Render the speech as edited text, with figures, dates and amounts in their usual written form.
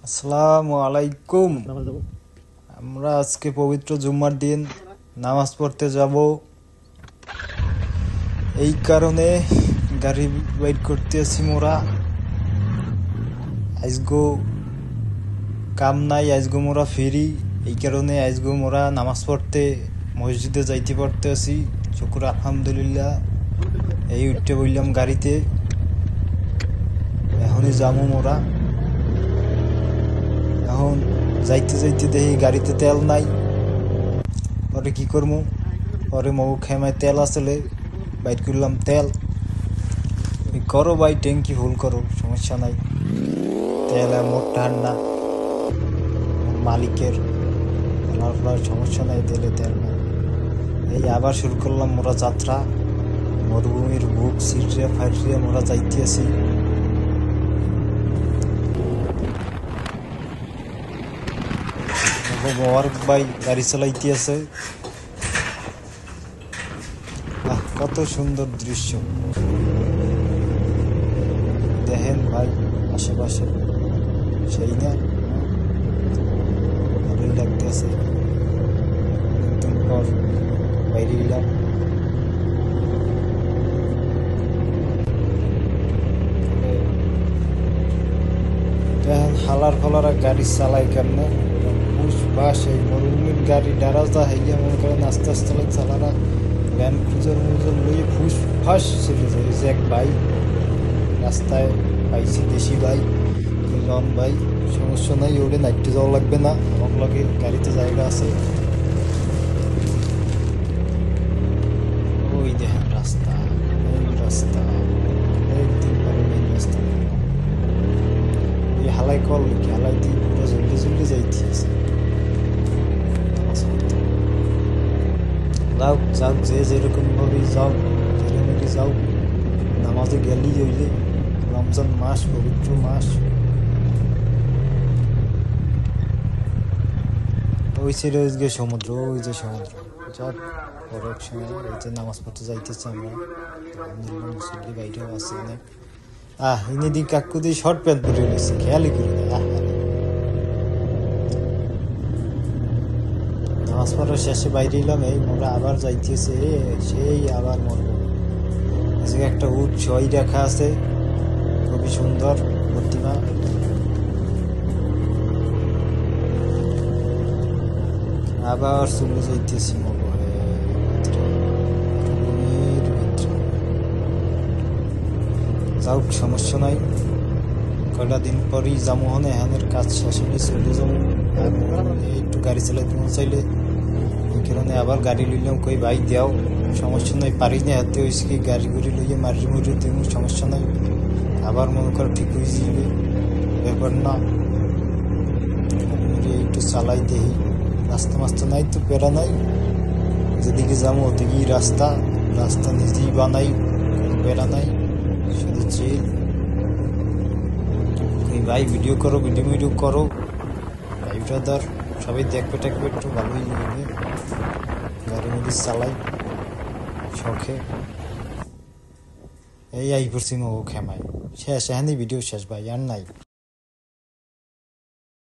আসসালামু আলাইকুম। আমরা আজকে পবিত্র জুম্মার দিন নামাজ পড়তে যাব, এই কারণে গাড়ি বাইর করতেছি। মোরা আজগো কাম নাই, আজগো মোরা ফিরি, এই কারণে আজগো মোরা নামাজ পড়তে মসজিদে যাইতে পারতেছি। শুকর আলহামদুলিল্লাহ। এই উঠতে বললাম গাড়িতে, এখনই যাবো মোরা। এখন যাইতে যাইতে দেখি গাড়িতে তেল নাই, পরে কি করবো? পরে মৌ খেমায় তেল আসলে বাইট করলাম তেল। করো ভাই, ট্যাঙ্কি ফুল করো, সমস্যা নাই। তেল মোট ঠান্ডা মালিকের, সমস্যা নাই, তেলে তেল নাই। এই আবার শুরু করলাম মোরা যাত্রা। মরুভূমির বুক সিটরিয়া ফাইটরিয়া মোরা যাইতে আসি। মোবারক ভাই গাড়ি চালাইতে আছে। কত সুন্দর দৃশ্য দেখেন ভাই, আশেপাশে সেই না, ভালোই লাগতেছে। অনেকদিন পর বাইরে এলাম। দেখেন হালার ফালারা গাড়ি চালায় কেমনে, বাস এই মরুভূমির গাড়ি ডারাজা হাইয়া মনে করেন আস্তে আস্তে চালারা ল্যান্ড ক্রুজার মুজার লইয়ে ফুস ফাঁস চলে যায়। এই যে এক ভাই রাস্তায় পাইছি, দেশি ভাই, লন ভাই, সমস্যা নাই, ওরে নাইটে যাওয়া লাগবে না, আমার লগে গাড়িতে জায়গা আছে। ওই দেখেন রাস্তা, মেন রাস্তা, একদিন পরে মেন রাস্তা। এই হালাই কল কি হালাই দিয়ে পুরো জলদি জলদি যাইতে আছে। যাও যাও, যে যেরকম ভাবে যাও, যেরকমই যাও, নামাজে গেলেই হইলে। রমজান মাস, পবিত্র মাস। ওই ছেড়ে ওই যে সমুদ্র, ওই যে সমুদ্র। যাক পরে এক সময় এই যে নামাজ পড়তে যাইতেছি আমরা। আলহামদুলিল্লাহ মুসল্লি বাইরেও আছে অনেক। ইনি দিক কাকু দিয়ে শর্ট প্যান্ট পরে গেছে, খেয়ালই করি না। নামাজ পড়ার শেষে বাইরে এলাম, এই মোরা আবার যাইতেছে, সেই আবার মরবো। আজকে একটা উট ছয় রাখা আছে, খুবই সুন্দর প্রতিমা। আবার চলে যাইতেছি মরবো যাও, সমস্যা নাই। কয়টা দিন পরই যাবো, হনে এখানের কাজ শেষ হলে চলে যাবো। একটু গাড়ি চালাইতে মন চাইলে, এই কারণে আবার গাড়ি লইলাম। কই ভাই দেও, সমস্যা নাই, পারি না হাতে হয়েছে কি, গাড়ি গুড়ি লইয়ে মারি মুড়ি দেবো, সমস্যা নাই। আবার মনে করো ঠিক হয়ে যাবে, ব্যাপার না। একটু চালাই দেখি, রাস্তা মাস্তা নাই তো পেরা নাই, যেদিকে যাবো ওদিকেই রাস্তা, রাস্তা নিজেই বানাই, কোনো পেরা নাই, শুধু চিল। ভাই ভিডিও করো, ভিডিও করো ভাই ব্রাদার, সবাই দেখবে টেকবে, একটু ভালোই লাগবে। গাড়ি মধ্যে চালাই শখে। এই আই পড়ছি মো খেমায়, শেষ, এখানেই ভিডিও শেষ ভাই, আর নাই।